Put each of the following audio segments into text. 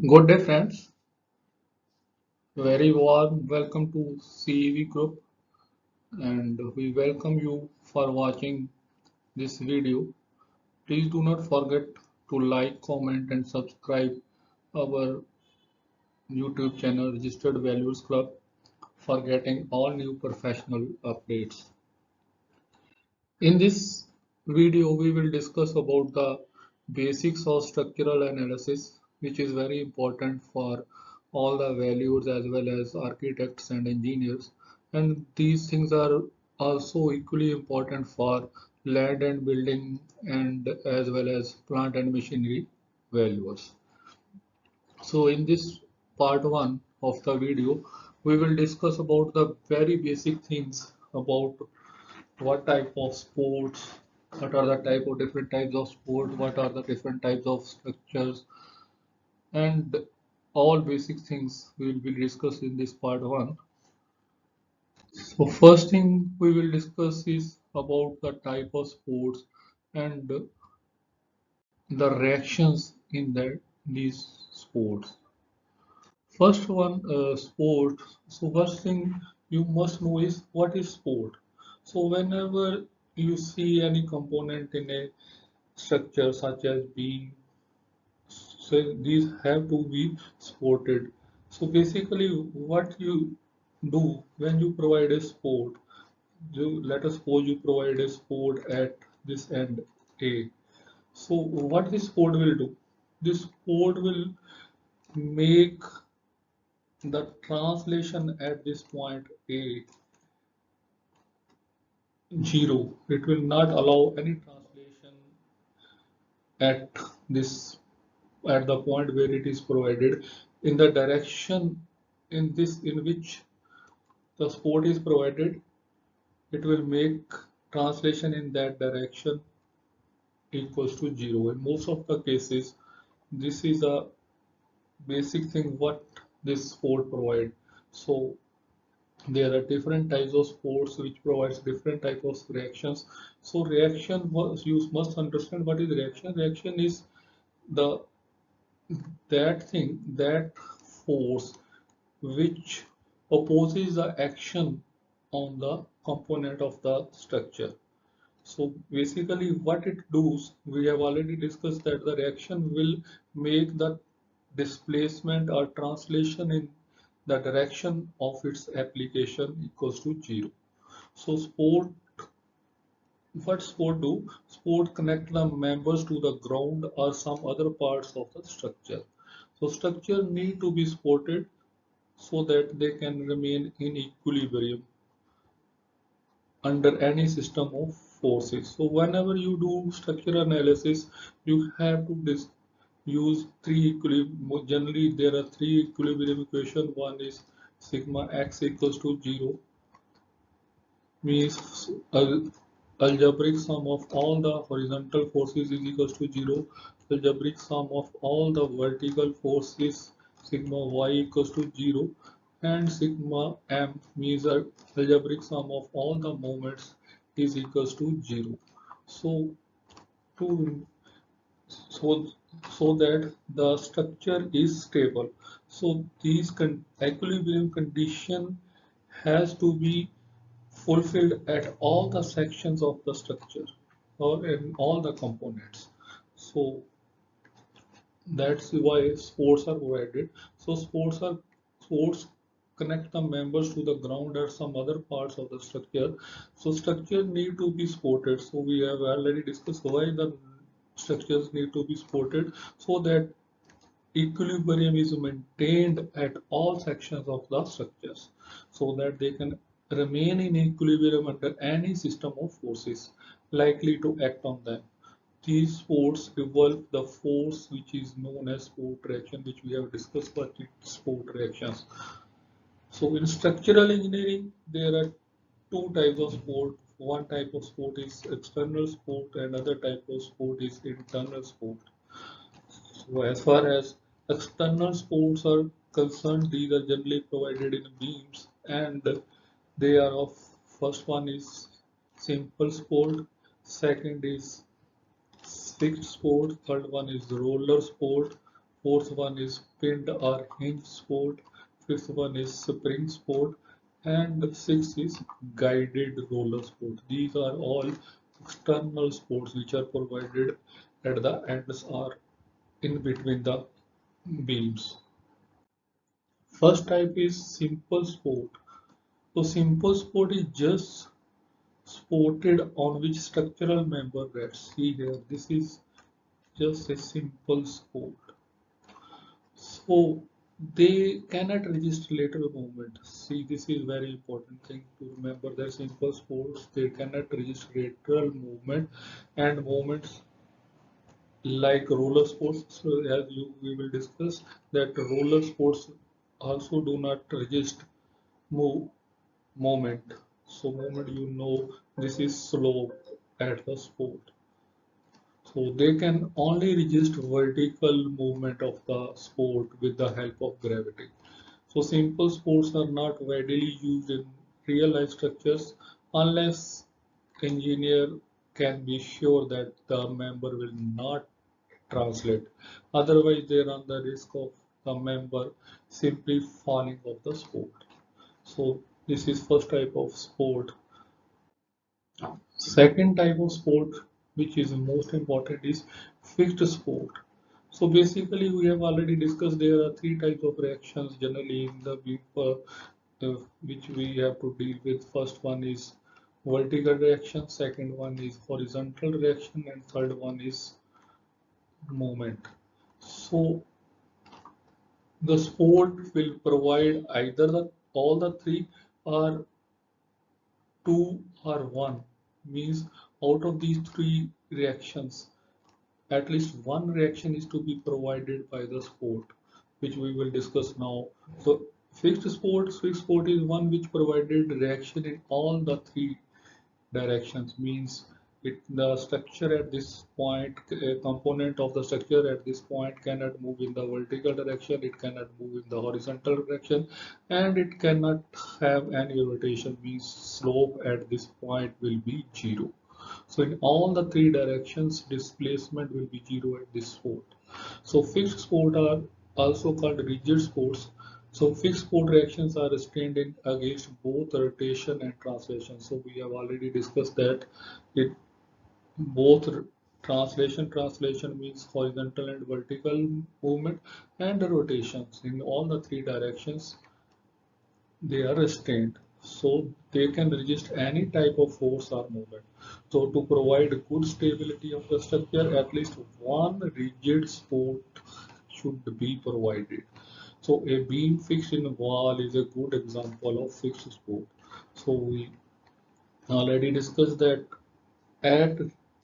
Good day, friends. Very warm welcome to CEV Group, and we welcome you for watching this video. Please do not forget to like, comment, and subscribe our YouTube channel, Registered Values Club, for getting all new professional updates. In this video, we will discuss about the basics of structural analysis, which is very important for all the values as well as architects and engineers. And these things are also equally important for land and building and as well as plant and machinery values. So in this part 1 of the video, we will discuss about the very basic things about what type of sports, what are the type of different types of sport, what are the different types of structures, and all basic things we will be discussed in this part 1. So first thing we will discuss is about the type of sports and the reactions in these sports. First one, sport. So first thing you must know is what is sport. So whenever you see any component in a structure such as beam, so these have to be supported. So basically what you do when you provide a support, let us suppose you provide a support at this end A. So what this support will do? This support will make the translation at this point A 0. It will not allow any translation at this at the point where it is provided in the direction in which the support is provided. It will make translation in that direction equals to 0. In most of the cases, this is a basic thing what this support provide. So there are different types of sports which provides different type of reactions. So reaction was you must understand what is reaction. Reaction is the that force which opposes the action on the component of the structure. So basically what it does, we have already discussed that the reaction will make the displacement or translation in the direction of its application equals to 0. So what sport do? Sport connect the members to the ground or some other parts of the structure. So structure need to be supported so that they can remain in equilibrium under any system of forces. So whenever you do structural analysis, you have to use three equilibrium. Generally, there are three equilibrium equation. One is sigma x equals to 0, means algebraic sum of all the horizontal forces is equals to 0. Algebraic sum of all the vertical forces sigma y equals to 0, and sigma m means algebraic sum of all the moments is equals to 0. So to so so that the structure is stable. So these equilibrium condition has to be fulfilled at all the sections of the structure or in all the components. So that's why sports are provided. So sports connect the members to the ground or some other parts of the structure. So structure need to be supported. So we have already discussed why the structures need to be supported so that equilibrium is maintained at all sections of the structures so that they can remain in equilibrium under any system of forces likely to act on them. These forces evolve the force which is known as support reaction, which we have discussed what is support reactions. So in structural engineering, there are two types of support. One type of support is external support and other type of support is internal support. So as far as external supports are concerned, these are generally provided in beams and they are of first one is simple support, second is fixed support, third one is roller support, fourth one is pinned or hinge sport, fifth one is spring sport, and sixth is guided roller sport. These are all external sports which are provided at the ends or in between the beams. First type is simple sport. So simple sport is just sported on which structural member rests. See here, this is just a simple sport. So they cannot register lateral movement. See, this is very important thing to remember that simple sports they cannot register lateral movement and movements like roller sports. So as we will discuss that roller sports also do not register move moment. So moment this is slow at the sport. So they can only register vertical movement of the sport with the help of gravity. So simple sports are not widely used in real life structures unless engineer can be sure that the member will not translate. Otherwise they run the risk of the member simply falling off the sport. So this is first type of sport. Second type of sport, which is most important, is fixed sport. So basically, we have already discussed there are three types of reactions generally in the beam which we have to deal with. First one is vertical reaction, second one is horizontal reaction, and third one is moment. So the sport will provide either the all the three or two or one, means out of these three reactions at least one reaction is to be provided by the sport, which we will discuss now. So fixed sport is one which provided reaction in all the three directions, means the structure at this point, a component of the structure at this point cannot move in the vertical direction, it cannot move in the horizontal direction, and it cannot have any rotation, means slope at this point will be zero. So in all the three directions, displacement will be zero at this sport. So fixed sport are also called rigid sports. So fixed sport reactions are restrained in against both rotation and translation. So we have already discussed that it both translation means horizontal and vertical movement, and the rotations in all the three directions they are restrained, so they can resist any type of force or movement. So to provide good stability of the structure, at least one rigid support should be provided. So a beam fixed in a wall is a good example of fixed support. So we already discussed that at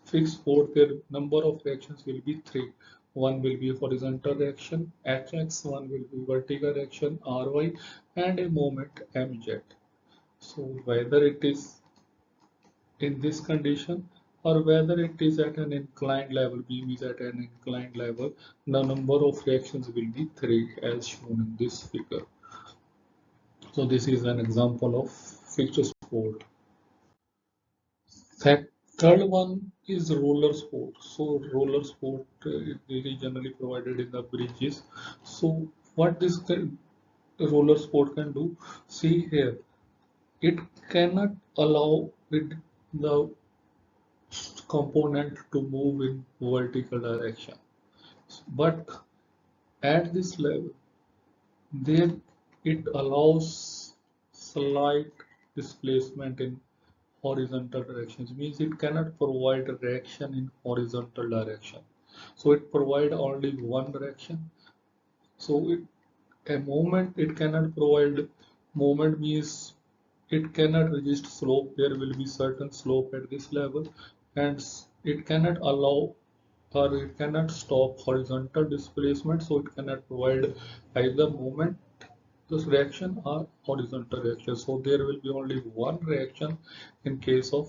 fixed support, their number of reactions will be three. One will be horizontal reaction, Hx, one will be vertical reaction, Ry, and a moment, Mz. So whether it is in this condition or whether it is at an inclined level, beam is at an inclined level, the number of reactions will be three as shown in this figure. So this is an example of fixed support. Third one is roller sport. So roller sport is generally provided in the bridges. So what roller sport can do? See here, it cannot allow the component to move in vertical direction. But at this level, there it allows slight displacement in horizontal directions, means it cannot provide a reaction in horizontal direction. So it provide only one direction. So a moment it cannot provide moment, means it cannot resist slope. There will be certain slope at this level, and it cannot allow or it cannot stop horizontal displacement. So it cannot provide either moment this reaction or horizontal reaction. So there will be only one reaction in case of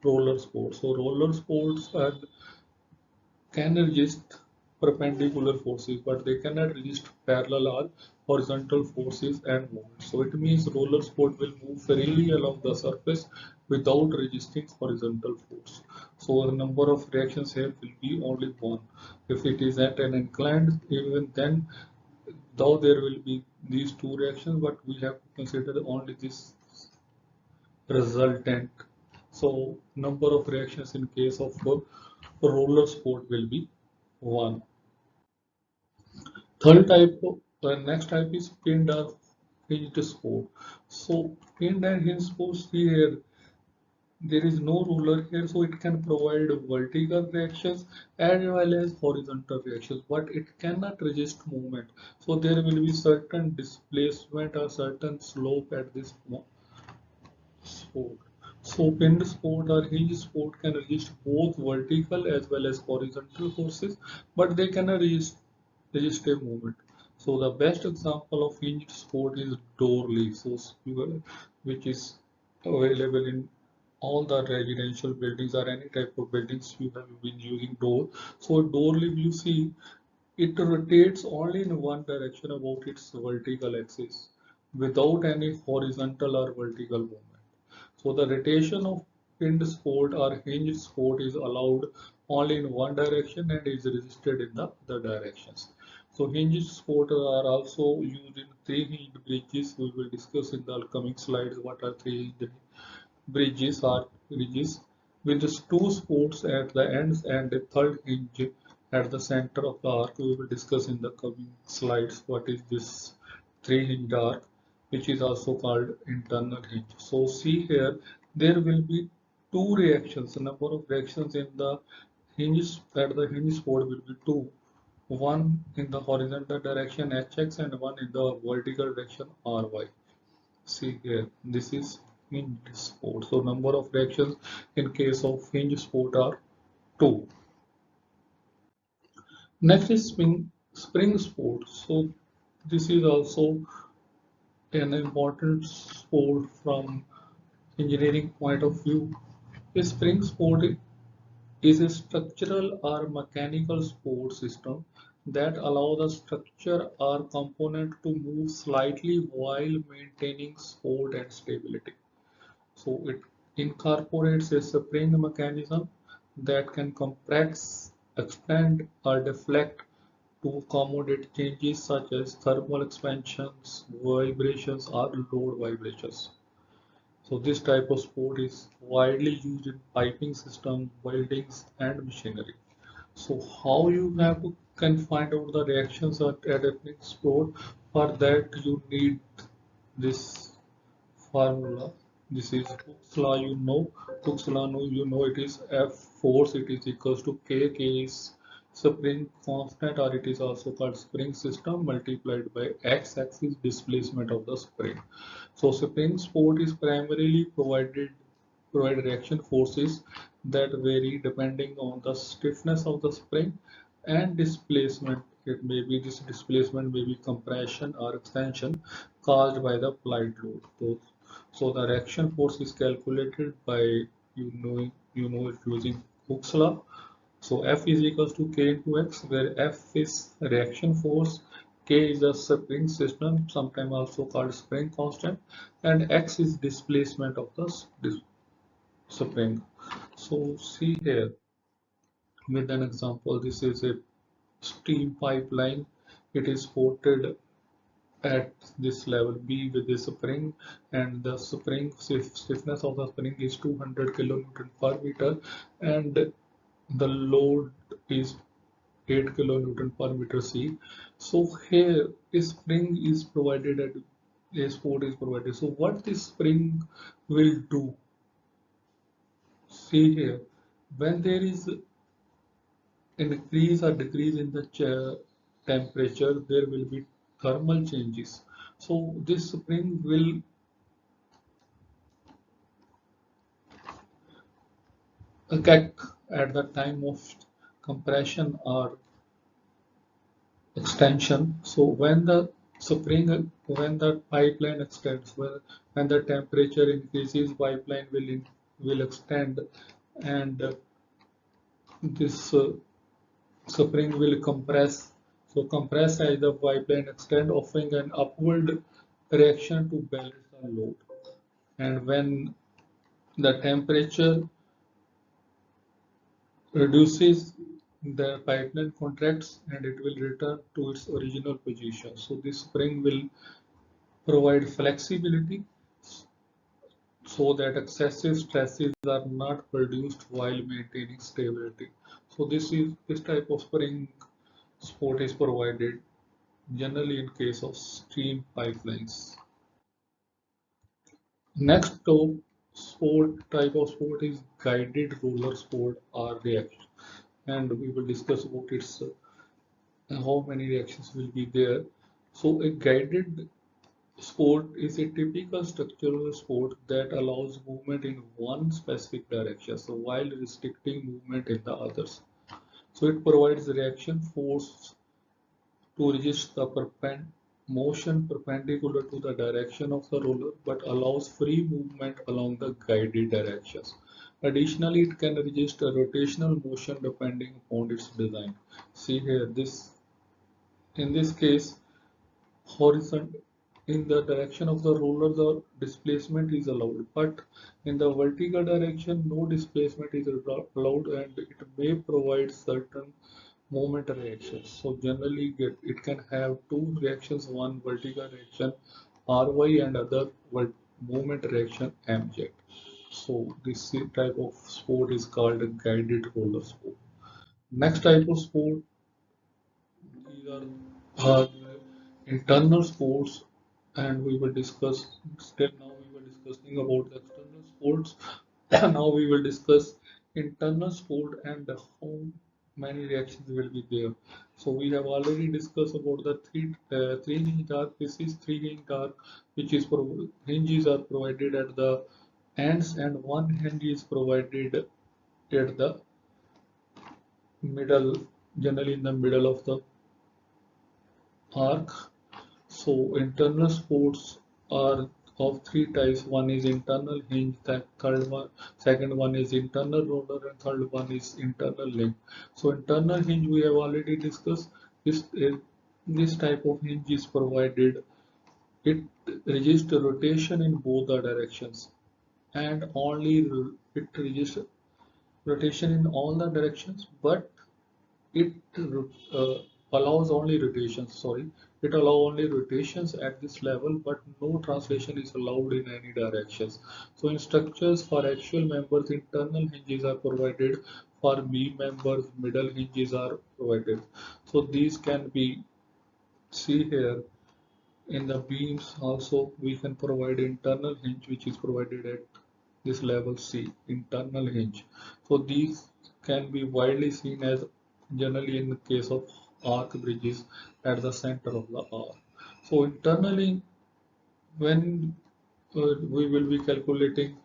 roller sports. So roller sports can resist perpendicular forces, but they cannot resist parallel or horizontal forces and moments. So it means roller sport will move freely along the surface without resisting horizontal force. So the number of reactions here will be only one. If it is at an inclined, even then, though there will be these two reactions, but we have to consider only this resultant. So number of reactions in case of roller sport will be one. Third type, the next type is pinned or hinged sport. So pinned and hinged sports here, there is no ruler here, so it can provide vertical reactions as well as horizontal reactions, but it cannot resist movement. So there will be certain displacement or certain slope at this sport. So pinned sport or hinge sport can resist both vertical as well as horizontal forces, but they cannot resist a movement. So the best example of hinged sport is door leaf, which is available in all the residential buildings or any type of buildings you have been using door. So door leaf, you see, it rotates only in one direction about its vertical axis without any horizontal or vertical movement. So the rotation of pinned sport or hinged sport is allowed only in one direction and is resisted in the other directions. So hinged sport are also used in three hinged bridges. We will discuss in the upcoming slides what are three hinged bridges or bridges with two supports at the ends and a third hinge at the center of the arc. We will discuss in the coming slides what is this three hinge arc, which is also called internal hinge. So see here, there will be two reactions. The number of reactions in the hinge at the hinge support will be two. One in the horizontal direction hx and one in the vertical direction ry. See here, this is hinge sport. So number of reactions in case of hinge sport are two. Next is spring sport. So this is also an important sport from engineering point of view. A spring sport is a structural or mechanical support system that allow the structure or component to move slightly while maintaining support and stability. So it incorporates a spring mechanism that can compress, expand, or deflect to accommodate changes such as thermal expansions, vibrations, or load vibrations. So this type of sport is widely used in piping systems, weldings, and machinery. So how you have to can find out the reactions at a sport? For that you need this formula. This is Hooke's law, you know. Hooke's law, you know it is F force, it is equals to K. K is spring constant, or it is also called spring system multiplied by X axis displacement of the spring. So spring sport is primarily provide reaction forces that vary depending on the stiffness of the spring and displacement. It may be this displacement may be compression or extension caused by the applied load. So the reaction force is calculated by it using Hooke's law. So F is equals to K into X, where F is reaction force, K is a spring system, sometimes also called spring constant, and X is displacement of the spring. So see here with an example, this is a steam pipeline. It is supported at this level B with the spring, and the spring stiffness of the spring is 200 kilonewton per meter, and the load is 8 kilonewton per meter C. So here a spring is provided at a support is provided. So what this spring will do? See here, when there is increase or decrease in the temperature, there will be thermal changes. So this spring will act at the time of compression or extension. So when the pipeline extends, when the temperature increases, pipeline will extend, and this spring will compress. So compress as the pipeline extend, offering an upward reaction to balance the load. And when the temperature reduces, the pipeline contracts and it will return to its original position. So this spring will provide flexibility so that excessive stresses are not produced while maintaining stability. So this type of spring support is provided generally in case of steam pipelines. Next type of sport is guided roller sport or reaction, and we will discuss about its how many reactions will be there. So a guided sport is a typical structural sport that allows movement in one specific direction, so while restricting movement in the others. So it provides reaction force to resist the motion perpendicular to the direction of the roller but allows free movement along the guided directions. Additionally, it can resist a rotational motion depending upon its design. See here, in this case, horizontal in the direction of the roller the displacement is allowed, but in the vertical direction no displacement is allowed, and it may provide certain moment reactions. So generally it can have two reactions, one vertical reaction ry and other moment reaction mj. So this type of sport is called a guided roller sport. Next type of sport, these are internal sports, and we will discuss. Still now we were discussing about the external sports. Now we will discuss internal sport and how many reactions will be there. So we have already discussed about the three hinge arc. This is three hinge arc, which is hinges are provided at the ends, and one hinge is provided at the middle, generally in the middle of the arc. So internal supports are of three types. One is internal hinge, second one is internal roller, and third one is internal link. So internal hinge we have already discussed. This type of hinge is provided. It registers rotation in both the directions, and it registers rotation in all the directions, but it uh, allows only rotations. Sorry, it allows only rotations at this level, but no translation is allowed in any directions. So in structures for axial members, internal hinges are provided. For beam members, middle hinges are provided. So these can be see here in the beams also we can provide internal hinge, which is provided at this level C, internal hinge. So these can be widely seen as generally in the case of arc bridges at the center of the arc. So internally, when we will be calculating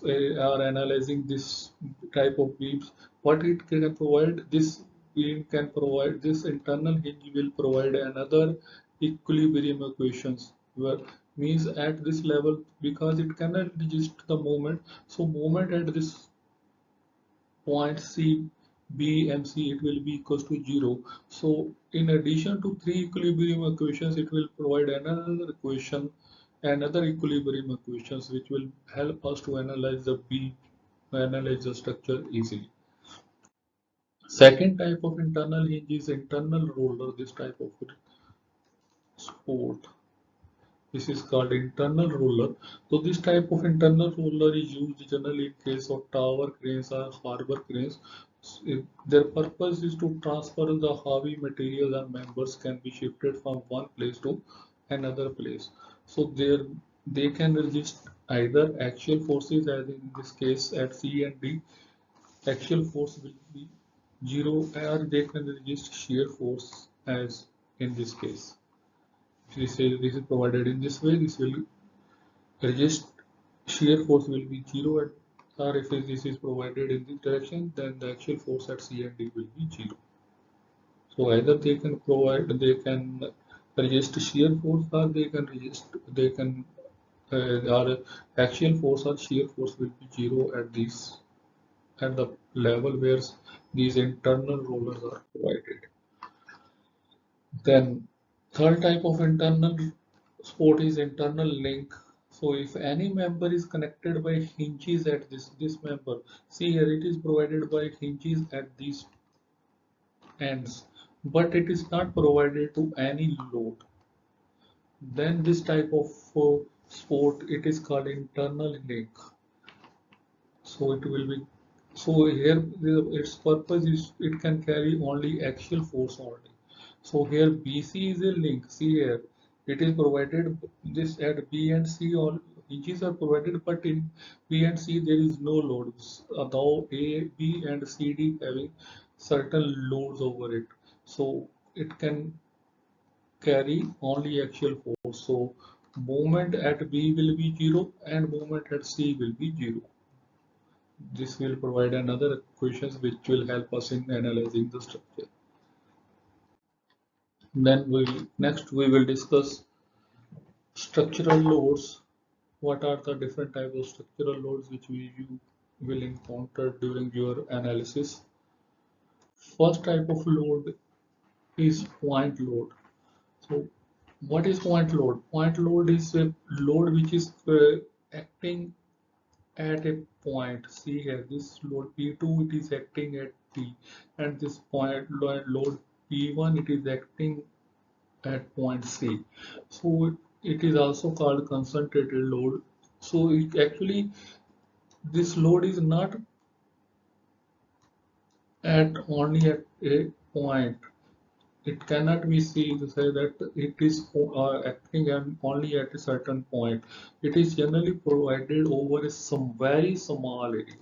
or analyzing this type of beams, what it can provide, this beam can provide, this internal hinge will provide another equilibrium equations, where means at this level because it cannot resist the moment, so moment at this point C, B and C, it will be equals to 0. So in addition to three equilibrium equations, it will provide another equilibrium equations, which will help us to analyze the structure easily. Second type of internal hinge is internal roller. This type of sport. This is called internal roller. So this type of internal roller is used generally in case of tower cranes or harbor cranes. Their purpose is to transfer the heavy material and members can be shifted from one place to another place. So they can resist either axial forces, as in this case at C and D, axial force will be 0, or they can resist shear force as in this case. This is provided in this way, this will resist shear force will be 0 at, or if this is provided in this direction, then the actual force at C and D will be 0. So either they can resist shear force, or they can or axial force or shear force will be 0 at the level where these internal rollers are provided. Then third type of internal support is internal link. So if any member is connected by hinges at this member, see here it is provided by hinges at these ends, but it is not provided to any load. Then this type of support, it is called internal link. So it will be, so here its purpose is it can carry only axial force only. So here BC is a link. See here, it is provided this at B and C, all hinges are provided, but in B and C there is no loads. Though A, B and C, D having certain loads over it. So it can carry only axial force. So moment at B will be 0 and moment at C will be 0. This will provide another questions which will help us in analyzing the structure. Then next we will discuss structural loads. What are the different types of structural loads which you will encounter during your analysis? First type of load is point load. So what is point load? Point load is a load which is acting at a point. See here, this load P2 it is acting at P, and this point load P1 it is acting at point C. So it is also called concentrated load. So it actually this load is not at only at a point. It cannot be seen to say that it is acting only at a certain point. It is generally provided over some very small area.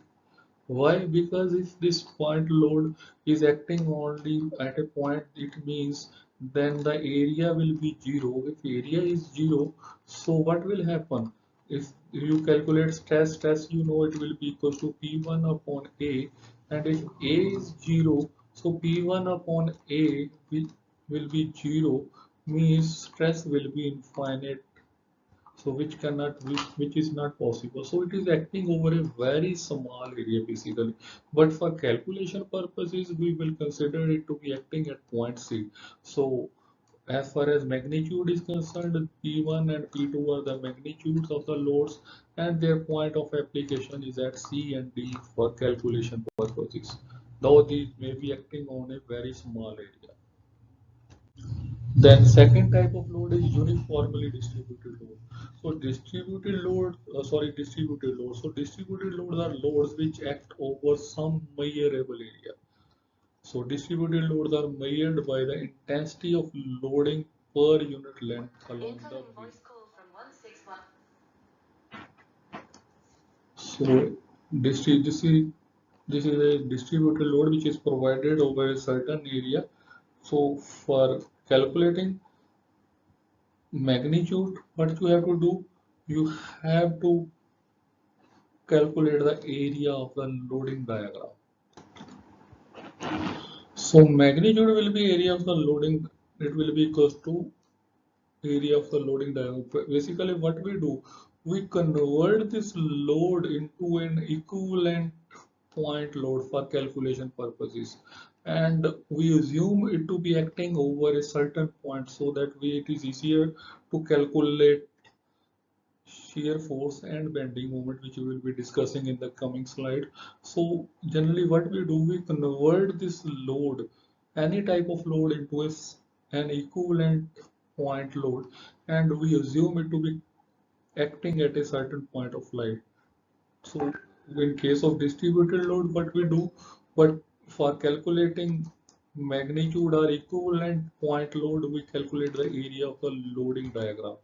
Why? Because if this point load is acting only at a point, it means then the area will be 0. If area is 0, so what will happen? If you calculate stress you know it will be equal to P1 upon A, and if A is 0, so P1 upon A will be 0, means stress will be infinite, so which is not possible. So it is acting over a very small area basically, but for calculation purposes we will consider it to be acting at point C. So as far as magnitude is concerned, P1 and P2 are the magnitudes of the loads, and their point of application is at C and D for calculation purposes, though these may be acting on a very small area. Then second type of load is uniformly distributed load. So distributed load. So distributed loads are loads which act over some measurable area. So distributed loads are measured by the intensity of loading per unit length along the beam. So this is a distributed load which is provided over a certain area. So for calculating magnitude, what you have to do, you have to calculate the area of the loading diagram. So magnitude will be area of the loading, it will be equals to area of the loading diagram. Basically what we do, we convert this load into an equivalent point load for calculation purposes, and we assume it to be acting over a certain point, so that it is easier to calculate shear force and bending moment, which we will be discussing in the coming slide. So generally what we do, we convert this load, any type of load, into an equivalent point load, and we assume it to be acting at a certain point of light. So in case of distributed load, what we do, but for calculating magnitude or equivalent point load, we calculate the area of the loading diagram,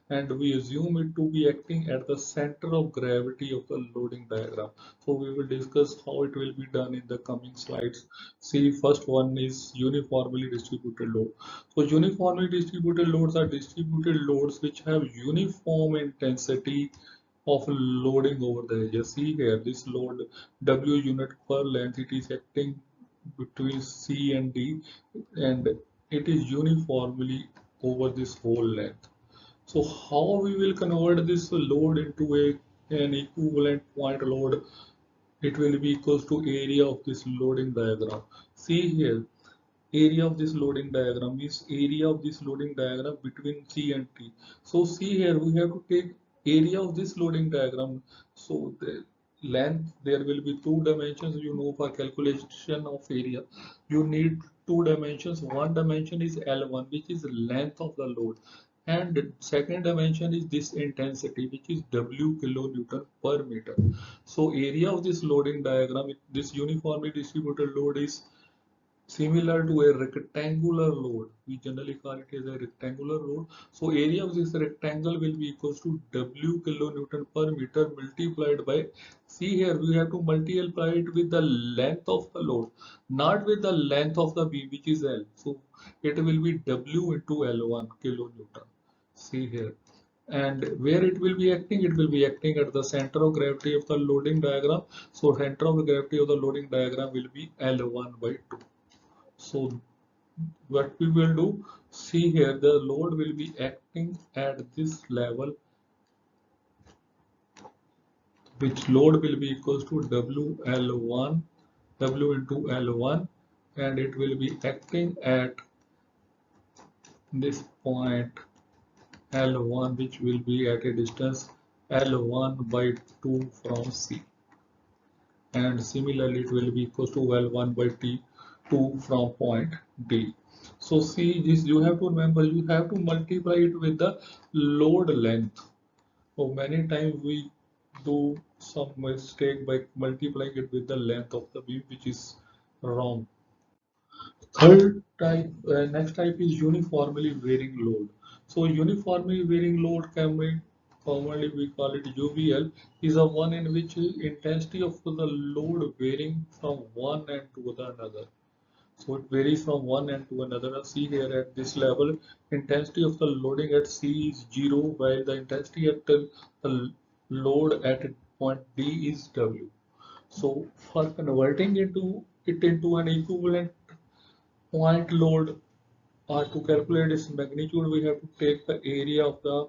and we assume it to be acting at the center of gravity of the loading diagram. So we will discuss how it will be done in the coming slides. See, first one is uniformly distributed load. So uniformly distributed loads are distributed loads which have uniform intensity of loading over the edge. See here, this load W unit per length, it is acting between C and D, and it is uniformly over this whole length. So how we will convert this load into an equivalent point load? it will be equals to area of this loading diagram. See here, area of this loading diagram is area of this loading diagram between C and T. So see here, we have to take area of this loading diagram. So the length, there will be two dimensions, you know, for calculation of area you need two dimensions. One dimension is L1, which is length of the load, and second dimension is this intensity, which is W kilonewton per meter. So area of this loading diagram, this uniformly distributed load is similar to a rectangular load. We generally call it as a rectangular load. So area of this rectangle will be equals to W kilonewton per meter multiplied by, see here, we have to multiply it with the length of the load, not with the length of the beam, which is L. So it will be W into L1 kilonewton. See here. And where it will be acting, it will be acting at the center of gravity of the loading diagram. So center of gravity of the loading diagram will be L1 by 2. So what we will do, see here, the load will be acting at this level, which load will be equals to WL1, W into L1, and it will be acting at this point L1, which will be at a distance L1 by 2 from C. And similarly it will be equals to L1 by T2 from point D. So see this, you have to remember, you have to multiply it with the load length. So many times we do some mistake by multiplying it with the length of the beam, which is wrong. Third type, next type is uniformly varying load. So uniformly varying load can be, commonly we call it UVL, is a one in which intensity of the load varying from one end to the another. So it varies from one end to another. See here at this level, intensity of the loading at C is 0, while the intensity at the load at point D is W. So for converting it into an equivalent point load, or to calculate its magnitude, we have to take the area of the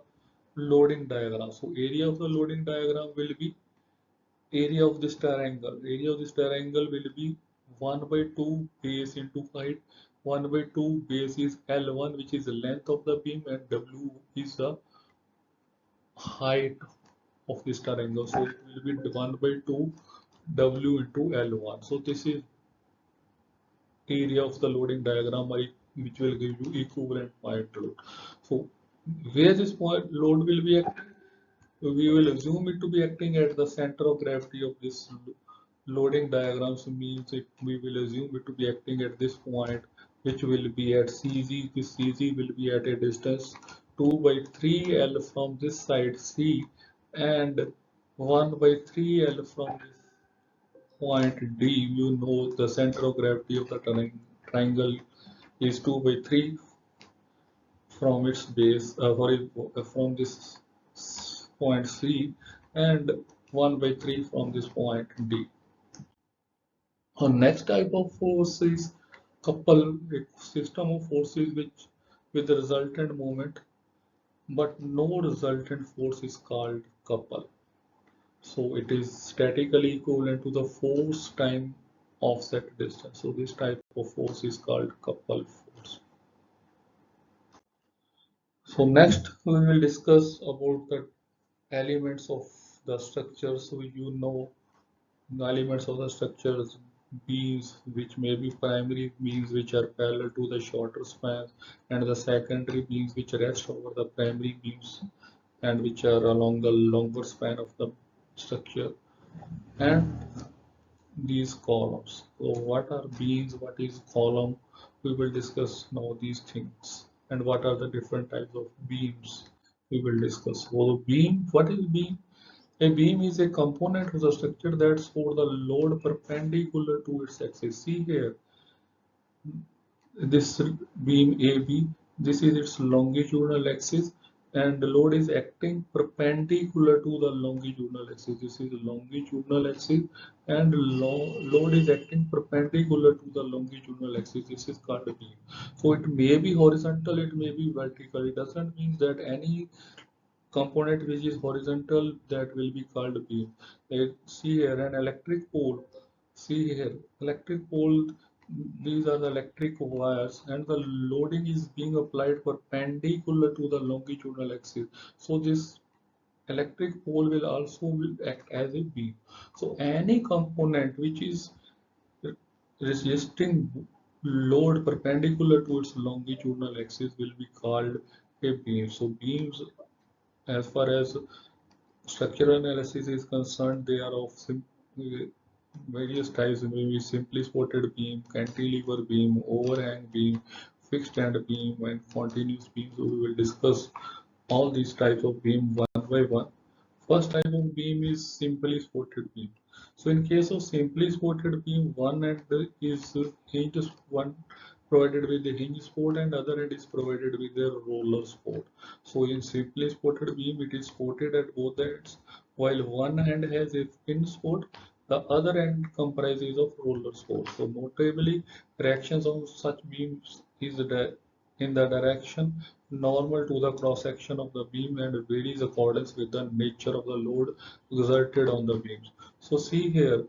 loading diagram. So area of the loading diagram will be area of this triangle. Area of this triangle will be 1 by 2 base into height. 1 by 2 base is L1, which is the length of the beam, and W is the height of this triangle. So it will be 1 by 2 W into L1. So this is area of the loading diagram, which will give you equivalent point load. So where this point load will be acting, we will assume it to be acting at the center of gravity of this loading diagram. So means we will assume it to be acting at this point, which will be at CZ. This CZ will be at a distance 2 by 3L from this side C, and 1 by 3L from this point D. You know the center of gravity of the triangle is 2 by 3 from its base, from this point C, and 1 by 3 from this point D. Our next type of force is couple, a system of forces which with the resultant moment, but no resultant force is called couple. So it is statically equivalent to the force time offset distance. So this type of force is called couple force. So next we will discuss about the elements of the structure. So you know the elements of the structures, beams which may be primary beams which are parallel to the shorter spans, and the secondary beams which rest over the primary beams and which are along the longer span of the structure, and these columns. So what are beams, what is column? We will discuss now these things. And what are the different types of beams? We will discuss. So beam, what is beam? A beam is a component of the structure that supports the load perpendicular to its axis. See here, this beam AB, this is its longitudinal axis, and the load is acting perpendicular to the longitudinal axis. This is the longitudinal axis, and load is acting perpendicular to the longitudinal axis. This is called a beam. So it may be horizontal, it may be vertical. It doesn't mean that any component which is horizontal, that will be called beam. See here an electric pole. See here electric pole. These are the electric wires, and the loading is being applied perpendicular to the longitudinal axis. So this electric pole will act as a beam. So any component which is resisting load perpendicular to its longitudinal axis will be called a beam. So beams, as far as structural analysis is concerned, they are of various types, maybe simply supported beam, cantilever beam, overhang beam, fixed end beam, and continuous beam. So we will discuss all these types of beam one by one. First type of beam is simply supported beam. So in case of simply supported beam, one end is hinged, one provided with the hinge support and other end is provided with the roller support. So in simply supported beam, it is supported at both ends, while one end has a pin support, the other end comprises of roller support. So notably, reactions on such beams is in the direction normal to the cross section of the beam and varies accordance with the nature of the load exerted on the beams. So see here,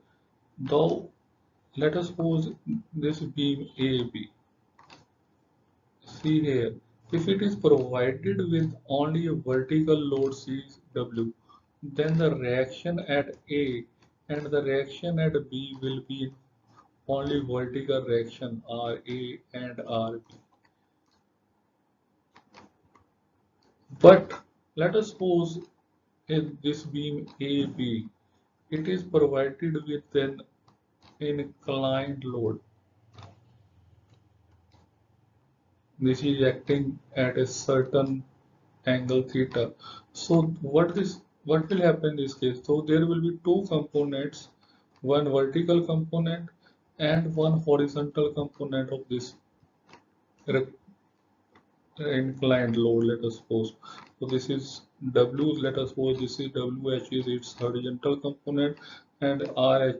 now let us suppose this beam AB. See here, if it is provided with only a vertical load CW, then the reaction at A and the reaction at B will be only vertical reaction RA and RB. But let us suppose in this beam AB, it is provided with an inclined load. This is acting at a certain angle theta. So what will happen in this case? So there will be two components, one vertical component and one horizontal component of this inclined load, let us suppose. So this is W, let us suppose this is WH is its horizontal component and RH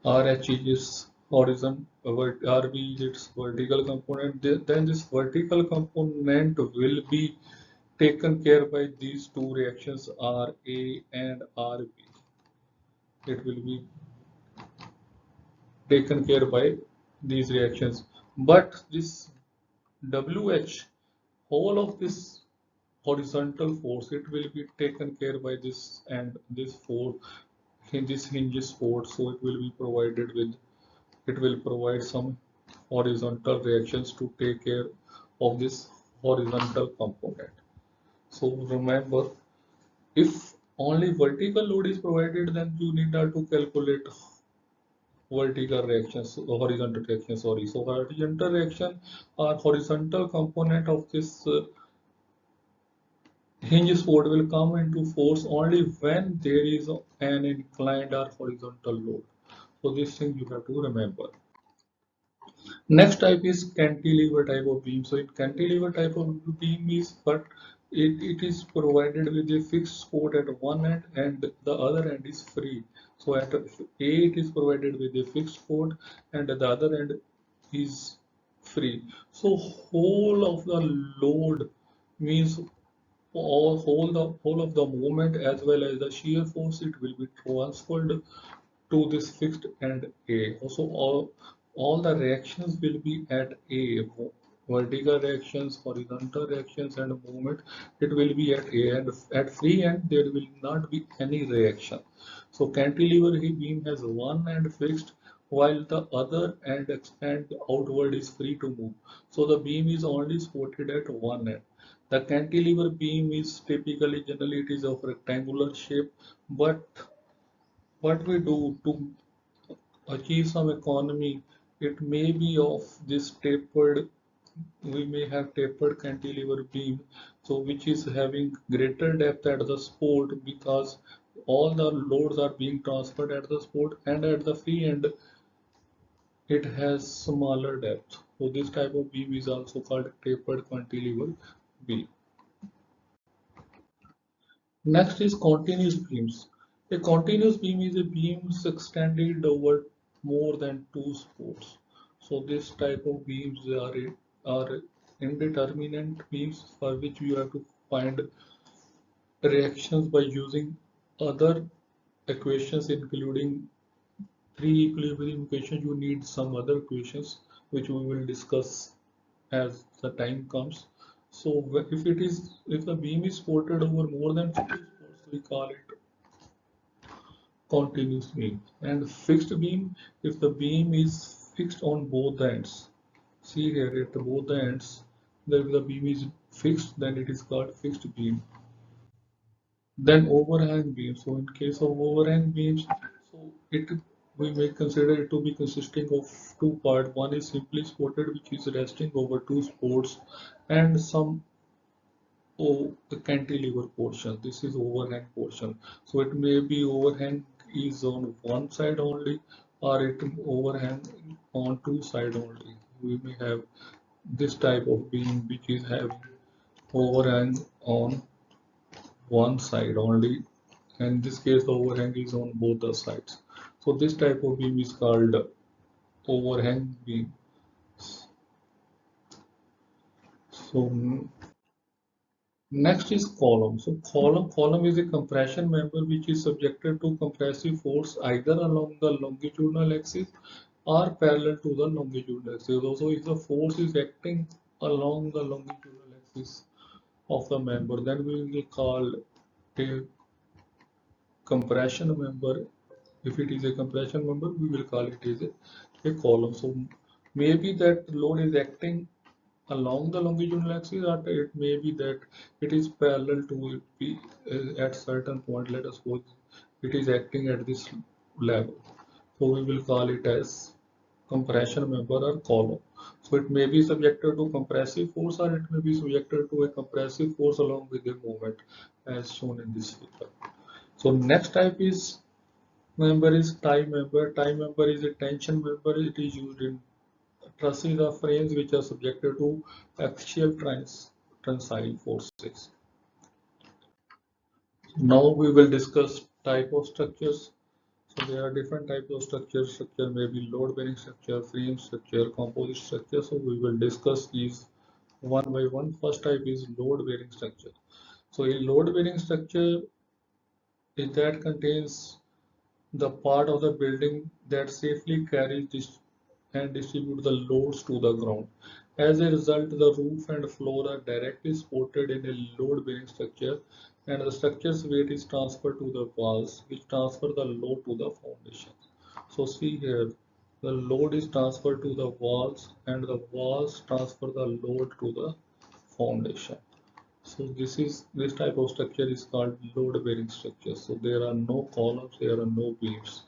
is horizontal, RB is its vertical component. Then this vertical component will be taken care by these two reactions RA and RB. It will be taken care by these reactions. But this WH, whole of this horizontal force, it will be taken care by this and this force, this hinges force. So it will be provided with, it will provide some horizontal reactions to take care of this horizontal component. So remember, if only vertical load is provided, then you need not to calculate vertical reactions, horizontal reaction, sorry. So horizontal reaction or horizontal component of this hinge support will come into force only when there is an inclined or horizontal load. So this thing you have to remember. Next type is cantilever type of beam. So in cantilever type of beam is, but it is provided with a fixed support at one end and the other end is free. So at A it is provided with a fixed support and the other end is free. So whole of the load means whole of the moment as well as the shear force, it will be transferred to this fixed end A. Also, all the reactions will be at A. Vertical reactions, horizontal reactions, and movement. It will be at A, and at free end there will not be any reaction. So cantilever beam has one end fixed, while the other end expand outward is free to move. So the beam is only supported at one end. The cantilever beam is typically, generally, it is of rectangular shape, but what we do to achieve some economy, it may be of this tapered, we may have tapered cantilever beam, so which is having greater depth at the support because all the loads are being transferred at the support, and at the free end it has smaller depth. So this type of beam is also called tapered cantilever beam. Next is continuous beams. A continuous beam is a beam extended over more than two supports. So this type of beams are indeterminate beams for which you have to find reactions by using other equations including three equilibrium equations. You need some other equations which we will discuss as the time comes. So if the beam is supported over more than 50 supports, we call it continuous beam. And fixed beam, if the beam is fixed on both ends. See here at both ends, if the beam is fixed, then it is called fixed beam. Then overhang beam. So in case of overhang beams, so it we may consider it to be consisting of two parts. One is simply supported, which is resting over two supports, and some the cantilever portion. This is overhang portion. So it may be overhang is on one side only, or it overhang on two side only. We may have this type of beam which is having overhang on one side only. In this case, the overhang is on both the sides. So this type of beam is called overhang beam. So next is column. So column is a compression member which is subjected to compressive force either along the longitudinal axis or parallel to the longitudinal axis. Also, if the force is acting along the longitudinal axis of the member, then we will call a compression member. If it is a compression member, we will call it as a column. So maybe that load is acting along the longitudinal axis, or it may be that it is parallel to it be at certain point. Let us suppose it is acting at this level. So we will call it as compression member or column. So it may be subjected to compressive force, or it may be subjected to a compressive force along with the moment as shown in this figure. So next type is member is tie member. Tie member is a tension member. It is used in trusses or frames which are subjected to axial tensile forces. Now we will discuss type of structures. So there are different types of structures. Structure may be load-bearing structure, frame structure, composite structure. So we will discuss these one by one. First type is load-bearing structure. So a load-bearing structure is that contains the part of the building that safely carries this and distribute the loads to the ground. As a result, the roof and floor are directly supported in a load-bearing structure, and the structure's weight is transferred to the walls, which transfer the load to the foundation. So see here, the load is transferred to the walls, and the walls transfer the load to the foundation. So this type of structure is called load-bearing structure. So there are no columns, there are no beams.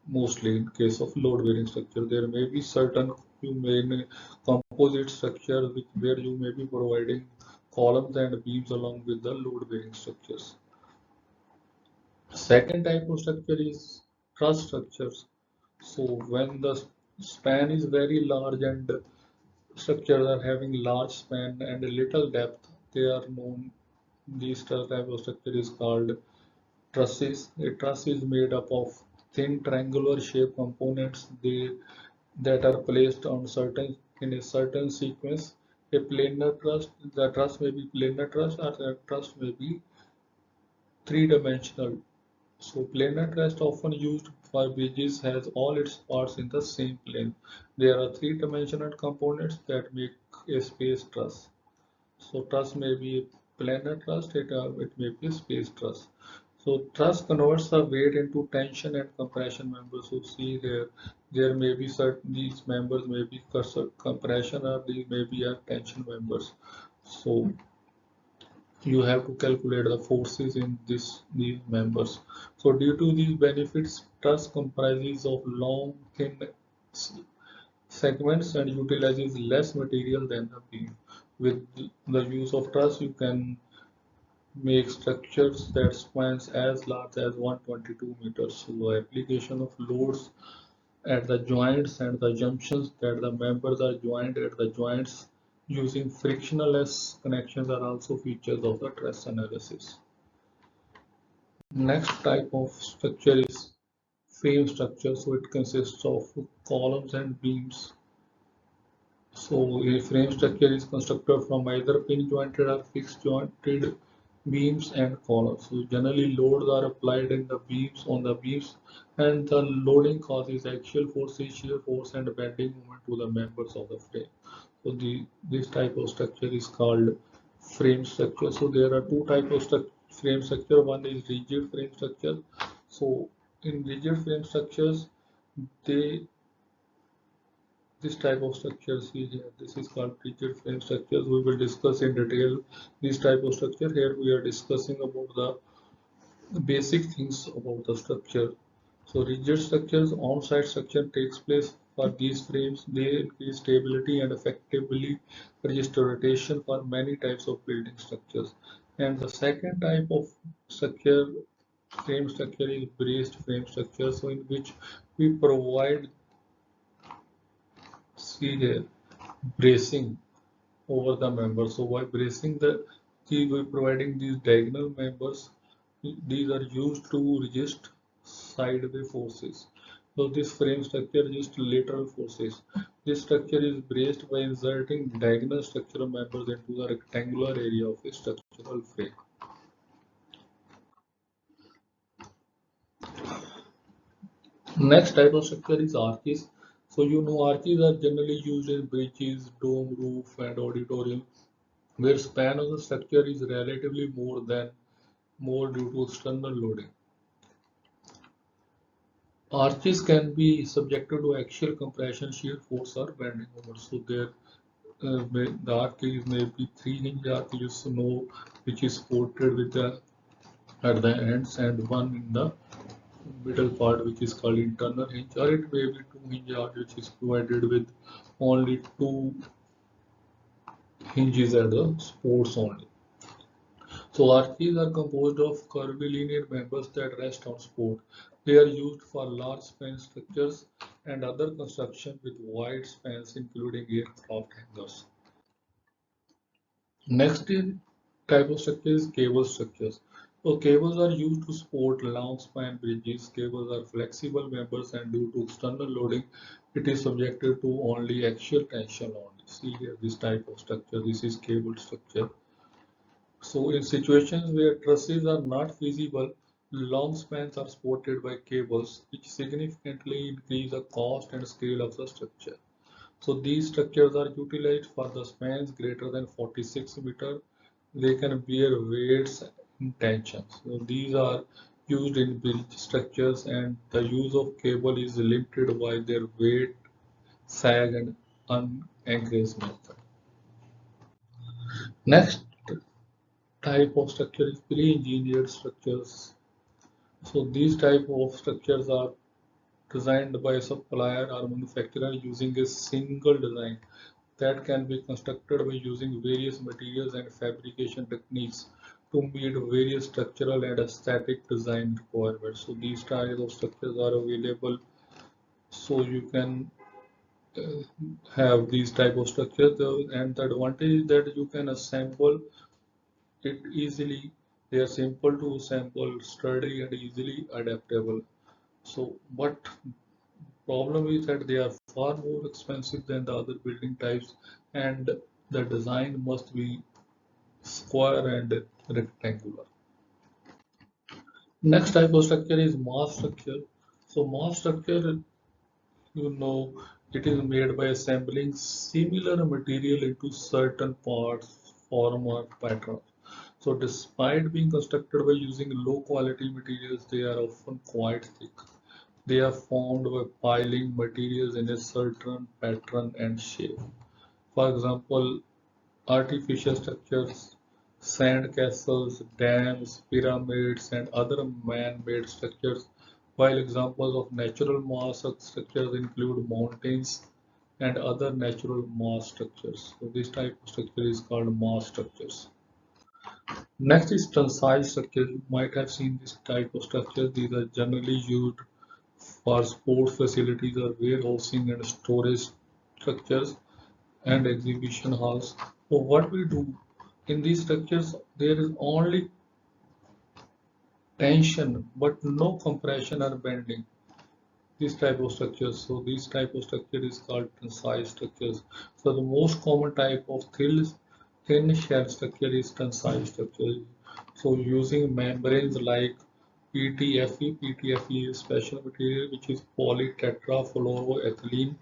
Mostly in case of load-bearing structure, there may be certain you may composite structure where you may be providing columns and beams along with the load-bearing structures. Second type of structure is truss structures. So when the span is very large and structures are having large span and a little depth, they are known. This type of structure is called trusses. A truss is made up of thin triangular shaped components that are placed on certain in a certain sequence. A planar truss, the truss may be planar truss or the truss may be three-dimensional. So planar truss often used for bridges has all its parts in the same plane. There are three-dimensional components that make a space truss. So truss may be a planar truss, it may be a space truss. So truss converts the weight into tension and compression members. So see here, there may be certain these members may be compression or these may be tension members. So you have to calculate the forces in these members. So due to these benefits, truss comprises of long thin segments and utilizes less material than the beam. With the use of truss, you can make structures that spans as large as 122 meters. So the application of loads at the joints and the junctions that the members are joined at the joints using frictionless connections are also features of the truss analysis. Next type of structure is frame structure. So it consists of columns and beams So a frame structure is constructed from either pin jointed or fixed jointed beams and columns. So generally loads are applied in the beams on the beams, and the loading causes axial forces, shear force and bending moment to the members of the frame. So this type of structure is called frame structure. So there are two types of frame structure. One is rigid frame structure. So in rigid frame structures, they this type of structures see here. This is called rigid frame structures. We will discuss in detail this type of structure. Here we are discussing about the basic things about the structure. So rigid structures, on-site structure takes place for these frames. They increase stability and effectively register rotation for many types of building structures. And the second type of structure, frame structure, is braced frame structure. So in which we provide, see here, bracing over the members. So by bracing by providing these diagonal members, these are used to resist sideway forces. So this frame structure resists lateral forces. This structure is braced by inserting diagonal structural members into the rectangular area of a structural frame. Next type of structure is arches. So you know arches are generally used in bridges, dome roof, and auditorium, where span of the structure is relatively more due to external loading. Arches can be subjected to axial compression, shear force, or bending moment. So the arch is maybe 3-hinge arch, you know, which is supported with the at the ends, and one in the middle part, which is called internal hinge, or it may be 2-hinge arch, which is provided with only two hinges at the supports only. So arches are composed of curvilinear members that rest on support. They are used for large span structures and other construction with wide spans, including aircraft hangars. Next type of structure is cable structures. So cables are used to support long span bridges. Cables are flexible members, and due to external loading, it is subjected to only axial tension only. See here, this type of structure. This is cable structure. So in situations where trusses are not feasible, long spans are supported by cables, which significantly increase the cost and scale of the structure. So these structures are utilized for the spans greater than 46 meter. They can bear weights and tensions. So these are used in bridge structures, and the use of cable is limited by their weight, sag, and unanchorage method. Next type of structure is pre-engineered structures. So these type of structures are designed by a supplier or manufacturer using a single design that can be constructed by using various materials and fabrication techniques to meet various structural and aesthetic design requirements. So these types of structures are available. So you can uh, have these type of structures, and the advantage is that you can assemble it easily. They are simple to assemble, sturdy, and easily adaptable. So, but problem is that they are far more expensive than the other building types, and the design must be square and rectangular. Next type of structure is mass structure. So mass structure, you know, it is made by assembling similar material into certain parts, form, or pattern. So despite being constructed by using low quality materials, they are often quite thick. They are formed by piling materials in a certain pattern and shape. For example, artificial structures, sand castles, dams, pyramids, and other man-made structures, while examples of natural mass structures include mountains and other natural mass structures. So this type of structure is called mass structures. Next is tensile structure. You might have seen this type of structure. These are generally used for sports facilities or warehousing and storage structures and exhibition halls. So what we do in these structures, there is only tension but no compression or bending. this type of structures. So this type of structure is called tensile structures. So the most common type of thin shell structure is tensile structure. So using membranes like PTFE is special material which is polytetrafluoroethylene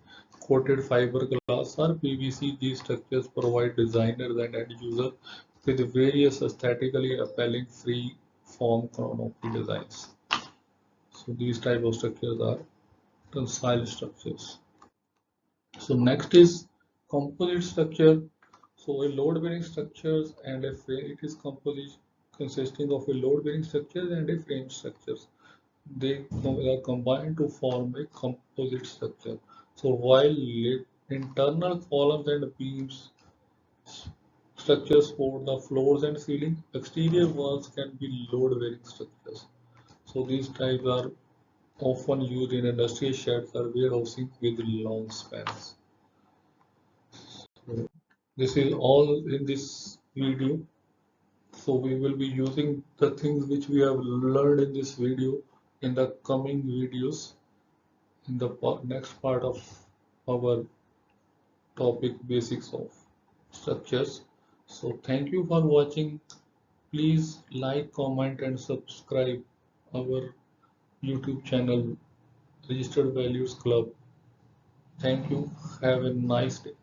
coated fiberglass or PVC. These structures provide designers and end users with various aesthetically appealing free form canopy designs. So these type of structures are tensile structures. So next is composite structure. So a load-bearing structures and a frame. It is composite consisting of a load-bearing structure and a frame structures. They are combined to form a composite structure. So while internal columns and beams structures support the floors and ceiling, exterior walls can be load-bearing structures. So these types are often used in industrial sheds or warehousing with long spans. So this is all in this video. So we will be using the things which we have learned in this video in the coming videos in the next part of our topic basics of structures. So thank you for watching. Please like, comment and subscribe our YouTube channel Registered Values Club. Thank you. Have a nice day.